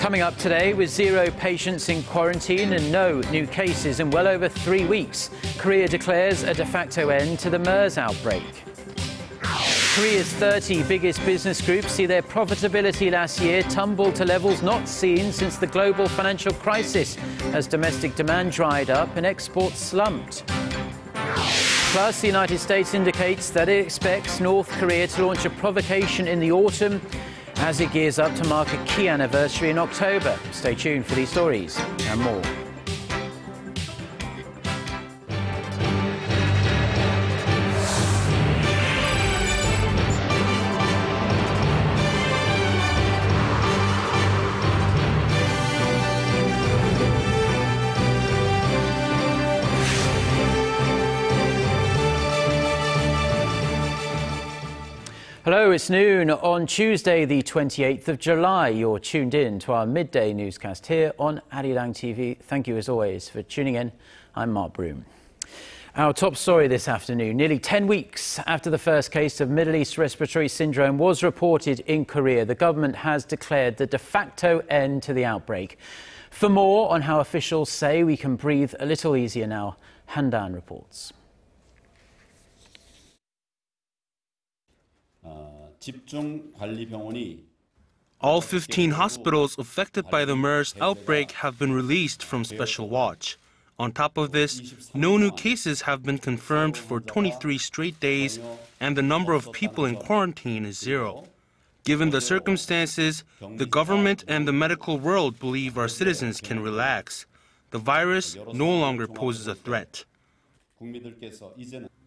Coming up today, with 0 patients in quarantine and no new cases in well over 3 weeks, Korea declares a de facto end to the MERS outbreak. Korea's 30 biggest business groups see their profitability last year tumble to levels not seen since the global financial crisis, as domestic demand dried up and exports slumped. Plus, the United States indicates that it expects North Korea to launch a provocation in the autumn as it gears up to mark a key anniversary in October. Stay tuned for these stories and more. Hello, it's noon on Tuesday, the 28th of July. You're tuned in to our midday newscast here on Arirang TV. Thank you, as always, for tuning in. I'm Mark Broome. Our top story this afternoon: nearly 10 weeks after the first case of Middle East Respiratory Syndrome was reported in Korea, the government has declared the de facto end to the outbreak. For more on how officials say we can breathe a little easier now, Hyundai reports. All 15 hospitals affected by the MERS outbreak have been released from special watch. On top of this, no new cases have been confirmed for 23 straight days, and the number of people in quarantine is 0. Given the circumstances, the government and the medical world believe our citizens can relax. The virus no longer poses a threat.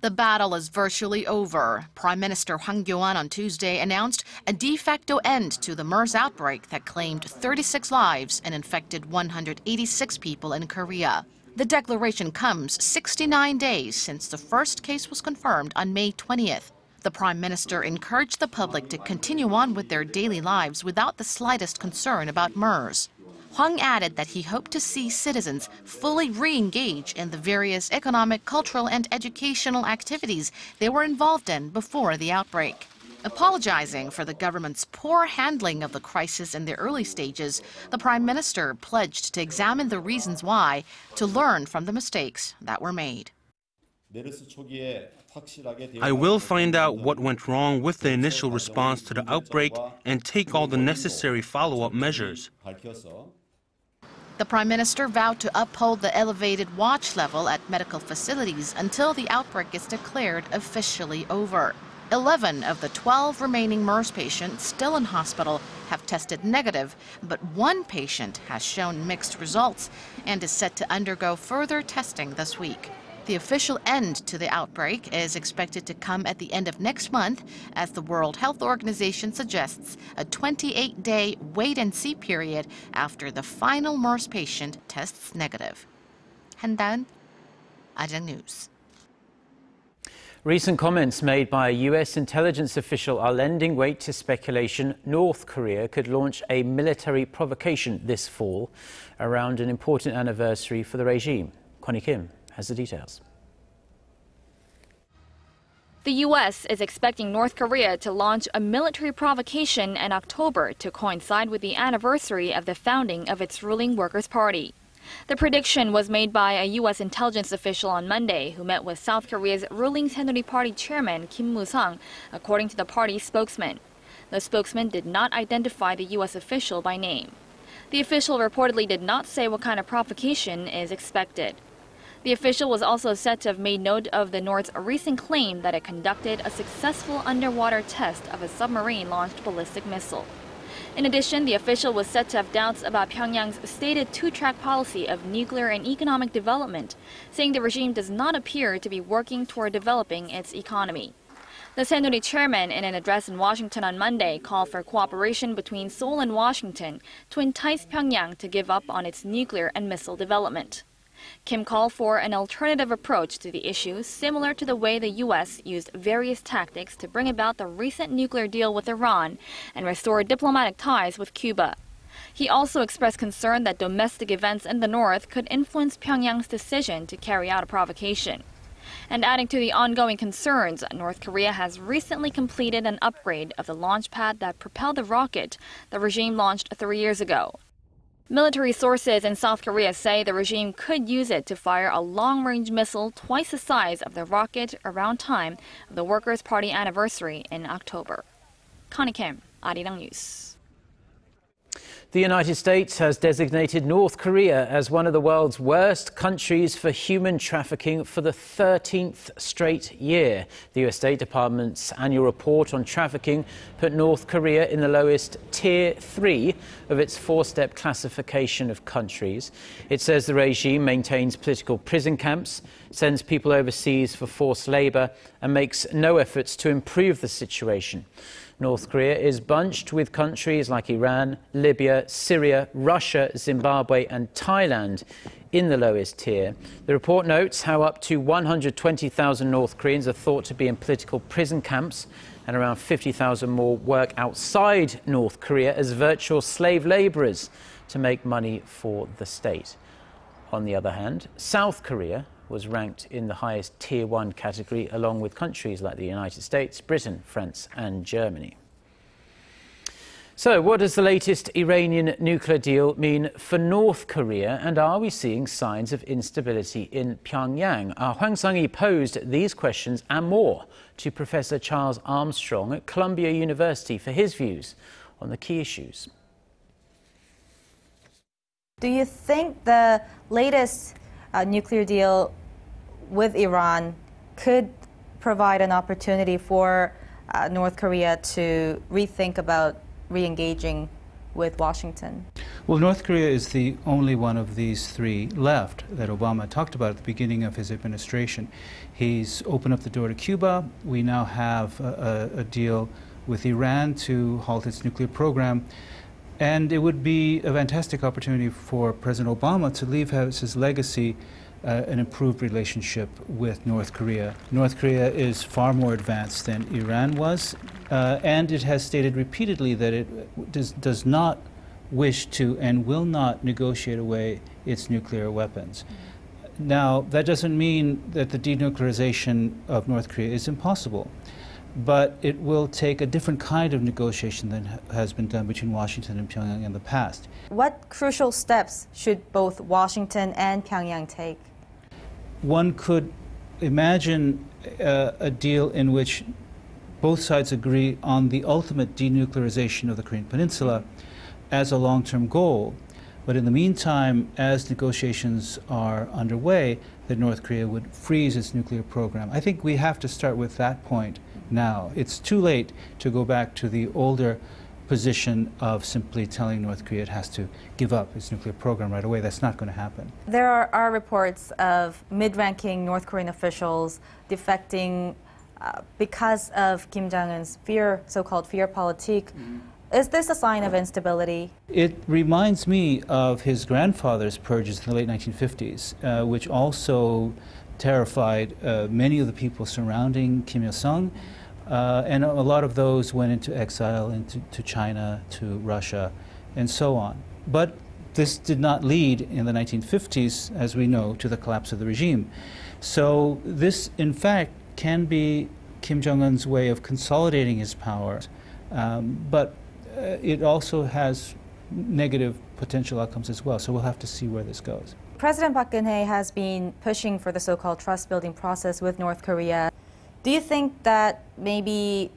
The battle is virtually over. Prime Minister Hwang Kyo-ahn on Tuesday announced a de facto end to the MERS outbreak that claimed 36 lives and infected 186 people in Korea. The declaration comes 69 days since the first case was confirmed on May 20th. The Prime Minister encouraged the public to continue on with their daily lives without the slightest concern about MERS. Hwang added that he hoped to see citizens fully re-engage in the various economic, cultural, and educational activities they were involved in before the outbreak. Apologizing for the government's poor handling of the crisis in the early stages, the Prime Minister pledged to examine the reasons why, to learn from the mistakes that were made. I will find out what went wrong with the initial response to the outbreak and take all the necessary follow-up measures. The Prime Minister vowed to uphold the elevated watch level at medical facilities until the outbreak is declared officially over. 11 of the 12 remaining MERS patients still in hospital have tested negative, but 1 patient has shown mixed results and is set to undergo further testing this week. The official end to the outbreak is expected to come at the end of next month, as the World Health Organization suggests a 28-day wait-and-see period after the final MERS patient tests negative. Hyundai, Arirang News. Recent comments made by a U.S. intelligence official are lending weight to speculation North Korea could launch a military provocation this fall around an important anniversary for the regime. Connie Kim has the details. The U.S. is expecting North Korea to launch a military provocation in October to coincide with the anniversary of the founding of its ruling Workers' Party. The prediction was made by a U.S. intelligence official on Monday who met with South Korea's ruling Saenuri Party chairman Kim Moo-sung, according to the party's spokesman. The spokesman did not identify the U.S. official by name. The official reportedly did not say what kind of provocation is expected. The official was also said to have made note of the North's recent claim that it conducted a successful underwater test of a submarine-launched ballistic missile. In addition, the official was said to have doubts about Pyongyang's stated two-track policy of nuclear and economic development, saying the regime does not appear to be working toward developing its economy. The Saenuri chairman, in an address in Washington on Monday, called for cooperation between Seoul and Washington to entice Pyongyang to give up on its nuclear and missile development. Kim called for an alternative approach to the issue, similar to the way the U.S. used various tactics to bring about the recent nuclear deal with Iran and restore diplomatic ties with Cuba. He also expressed concern that domestic events in the North could influence Pyongyang's decision to carry out a provocation. And adding to the ongoing concerns, North Korea has recently completed an upgrade of the launch pad that propelled the rocket the regime launched 3 years ago. Military sources in South Korea say the regime could use it to fire a long-range missile twice the size of the rocket around time of the Workers' Party anniversary in October. Connie Kim, Arirang News. The United States has designated North Korea as one of the world's worst countries for human trafficking for the 13th straight year. The US State Department's annual report on trafficking put North Korea in the lowest Tier 3 of its four-step classification of countries. It says the regime maintains political prison camps, sends people overseas for forced labor, and makes no efforts to improve the situation. North Korea is bunched with countries like Iran, Libya, Syria, Russia, Zimbabwe and Thailand in the lowest tier. The report notes how up to 120,000 North Koreans are thought to be in political prison camps, and around 50,000 more work outside North Korea as virtual slave laborers to make money for the state. On the other hand, South Korea was ranked in the highest Tier 1 category, along with countries like the United States, Britain, France and Germany. So what does the latest Iranian nuclear deal mean for North Korea, and are we seeing signs of instability in Pyongyang? Hwang Sung-hee posed these questions and more to Professor Charles Armstrong at Columbia University for his views on the key issues. Do you think the latest nuclear deal with Iran could provide an opportunity for North Korea to rethink about re-engaging with Washington? Well, North Korea is the only one of these three left that Obama talked about at the beginning of his administration. He's opened up the door to Cuba. We now have a deal with Iran to halt its nuclear program. And it would be a fantastic opportunity for President Obama to leave as his legacy an improved relationship with North Korea. North Korea is far more advanced than Iran was, and it has stated repeatedly that it does not wish to and will not negotiate away its nuclear weapons. Now, that doesn't mean that the denuclearization of North Korea is impossible, but it will take a different kind of negotiation than has been done between Washington and Pyongyang in the past. What crucial steps should both Washington and Pyongyang take? One could imagine a deal in which both sides agree on the ultimate denuclearization of the Korean Peninsula as a long-term goal. But in the meantime, as negotiations are underway, that North Korea would freeze its nuclear program. I think we have to start with that point now. It's too late to go back to the older position of simply telling North Korea it has to give up its nuclear program right away. That's not going to happen. There are reports of mid-ranking North Korean officials defecting because of Kim Jong-un's so-called fear politique. Is this a sign of instability? It reminds me of his grandfather's purges in the late 1950s, which also terrified many of the people surrounding Kim Il-sung. And a lot of those went into exile to China, to Russia, and so on. But this did not lead in the 1950s, as we know, to the collapse of the regime. So this, in fact, can be Kim Jong-un's way of consolidating his power. But it also has negative potential outcomes as well. So we'll have to see where this goes. President Park Geun-hye has been pushing for the so-called trust-building process with North Korea. Do you think that maybe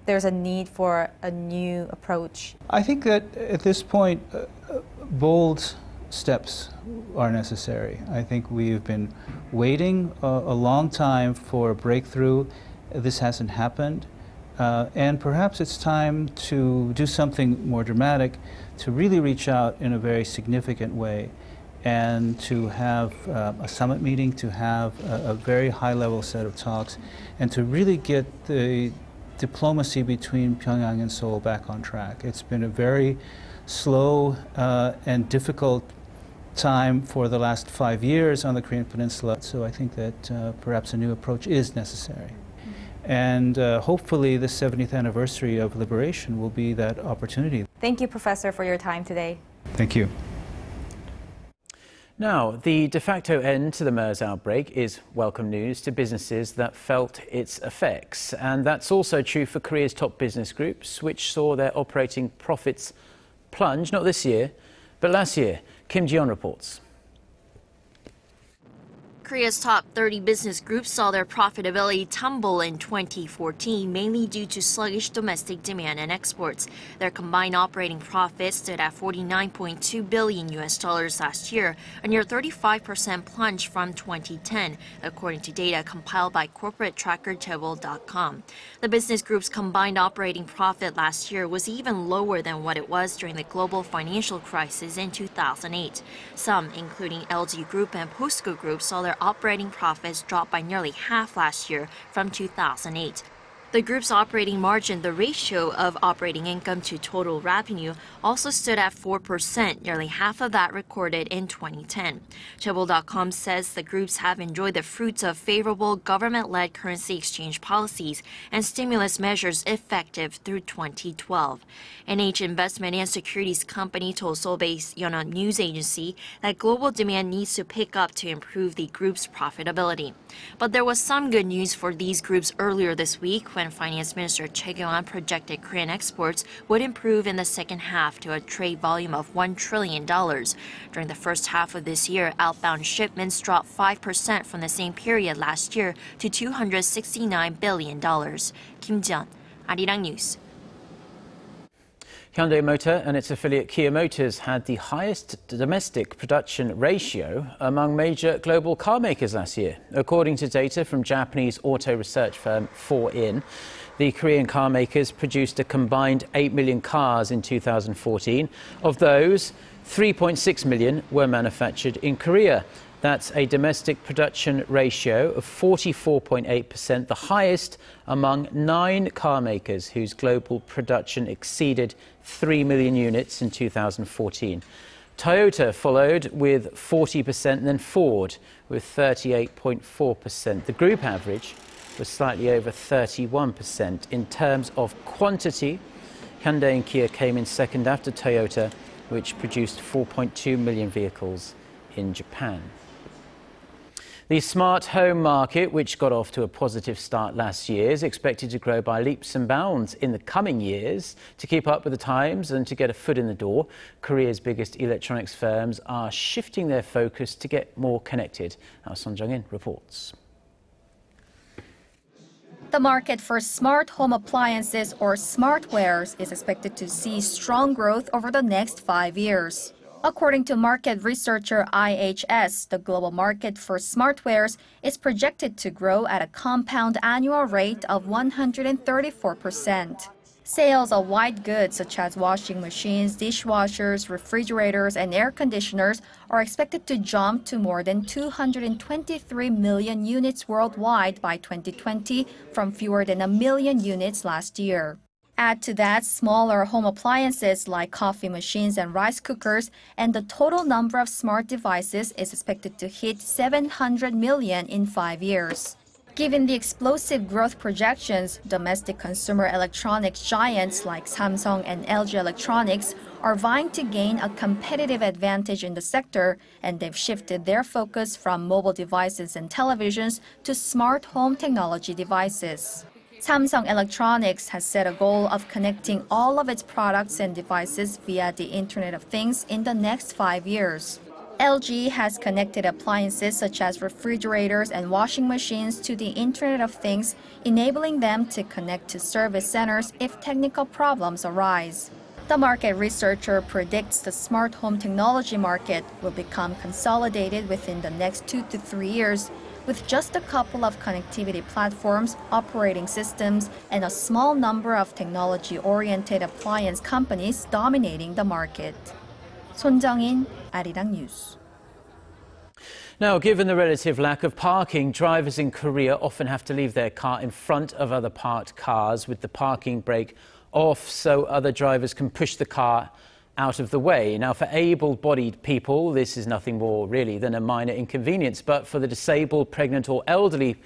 there's a need for a new approach? I think that at this point, bold steps are necessary. I think we've been waiting a long time for a breakthrough. This hasn't happened. And perhaps it's time to do something more dramatic, to really reach out in a very significant way, and to have a summit meeting, to have a very high-level set of talks, and to really get the diplomacy between Pyongyang and Seoul back on track. It's been a very slow and difficult time for the last 5 years on the Korean Peninsula, so I think that perhaps a new approach is necessary. And hopefully the 70th anniversary of liberation will be that opportunity. Thank you, Professor, for your time today. Thank you. Now, the de facto end to the MERS outbreak is welcome news to businesses that felt its effects. And that's also true for Korea's top business groups, which saw their operating profits plunge, not this year, But last year, Kim Ji-yeon reports. Korea's top 30 business groups saw their profitability tumble in 2014, mainly due to sluggish domestic demand and exports. Their combined operating profit stood at $49.2 billion last year, a near 35% plunge from 2010, according to data compiled by corporate tracker tumble.com. The business group's combined operating profit last year was even lower than what it was during the global financial crisis in 2008. Some, including LG Group and POSCO Group, saw their operating profits dropped by nearly half last year from 2008. The group's operating margin, the ratio of operating income to total revenue, also stood at 4%, nearly half of that recorded in 2010. Tumble.com says the groups have enjoyed the fruits of favorable government-led currency exchange policies and stimulus measures effective through 2012. NH investment and securities company told Seoul-based Yonhap news agency that global demand needs to pick up to improve the group's profitability. But there was some good news for these groups earlier this week when Finance Minister Choi Kyo-ahn projected Korean exports would improve in the second half to a trade volume of $1 trillion. During the first half of this year, outbound shipments dropped 5% from the same period last year to $269 billion. Kim Ji-yeon, Arirang News. Hyundai Motor and its affiliate Kia Motors had the highest domestic production ratio among major global car makers last year. According to data from Japanese auto research firm 4In, the Korean car makers produced a combined 8 million cars in 2014. Of those, 3.6 million were manufactured in Korea. That's a domestic production ratio of 44.8%, the highest among 9 car makers whose global production exceeded 3 million units in 2014. Toyota followed with 40% and then Ford with 38.4%. The group average was slightly over 31%. In terms of quantity, Hyundai and Kia came in second after Toyota, which produced 4.2 million vehicles in Japan. The smart home market, which got off to a positive start last year, is expected to grow by leaps and bounds in the coming years. To keep up with the times and to get a foot in the door, Korea's biggest electronics firms are shifting their focus to get more connected. Our Son Jung-in reports. The market for smart home appliances or smartwares is expected to see strong growth over the next 5 years. According to market researcher IHS, the global market for smartwares is projected to grow at a compound annual rate of 134%. Sales of white goods such as washing machines, dishwashers, refrigerators, and air conditioners are expected to jump to more than 223 million units worldwide by 2020 from fewer than 1 million units last year. Add to that smaller home appliances like coffee machines and rice cookers, and the total number of smart devices is expected to hit 700 million in 5 years. Given the explosive growth projections, domestic consumer electronics giants like Samsung and LG Electronics are vying to gain a competitive advantage in the sector, and they've shifted their focus from mobile devices and televisions to smart home technology devices. Samsung Electronics has set a goal of connecting all of its products and devices via the Internet of Things in the next 5 years. LG has connected appliances such as refrigerators and washing machines to the Internet of Things, enabling them to connect to service centers if technical problems arise. The market researcher predicts the smart home technology market will become consolidated within the next 2 to 3 years, with just a couple of connectivity platforms, operating systems, and a small number of technology-oriented appliance companies dominating the market. Son Jung-in, Arirang News. Now, given the relative lack of parking, drivers in Korea often have to leave their car in front of other parked cars with the parking brake off so other drivers can push the car out of the way. Now, for able-bodied people, this is nothing more really than a minor inconvenience, but for the disabled, pregnant or elderly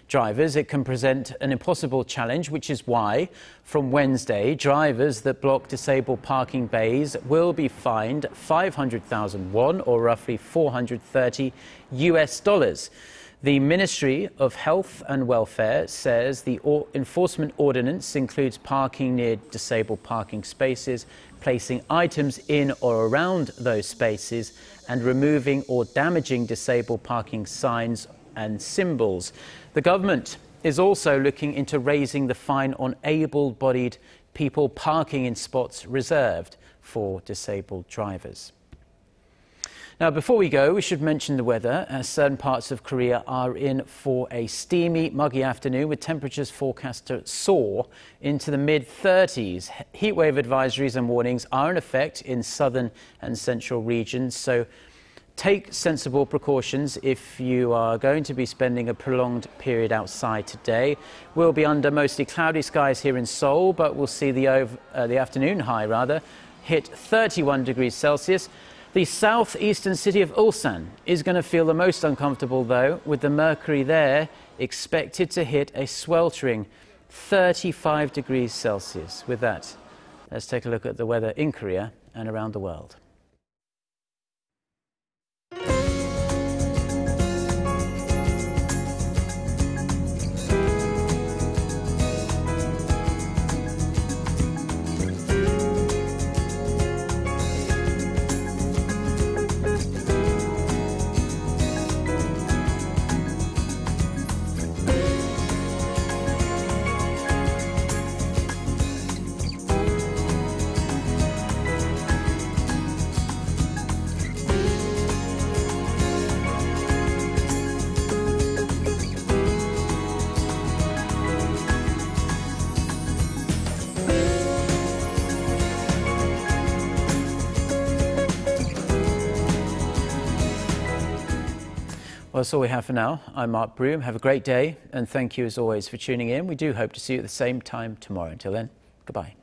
drivers, it can present an impossible challenge, which is why from Wednesday, drivers that block disabled parking bays will be fined 500,000 won, or roughly $430. The Ministry of Health and Welfare says the enforcement ordinance includes parking near disabled parking spaces, placing items in or around those spaces, and removing or damaging disabled parking signs and symbols. The government is also looking into raising the fine on able-bodied people parking in spots reserved for disabled drivers. Now, before we go, we should mention the weather, as certain parts of Korea are in for a steamy, muggy afternoon with temperatures forecast to soar into the mid-30s. Heatwave advisories and warnings are in effect in southern and central regions, so take sensible precautions if you are going to be spending a prolonged period outside today. We'll be under mostly cloudy skies here in Seoul, but we'll see the afternoon high hit 31 degrees Celsius. The southeastern city of Ulsan is going to feel the most uncomfortable, though, with the mercury there expected to hit a sweltering 35 degrees Celsius. With that, let's take a look at the weather in Korea and around the world. Well, that's all we have for now. I'm Mark Broome. Have a great day, and thank you as always for tuning in. We do hope to see you at the same time tomorrow. Until then, goodbye.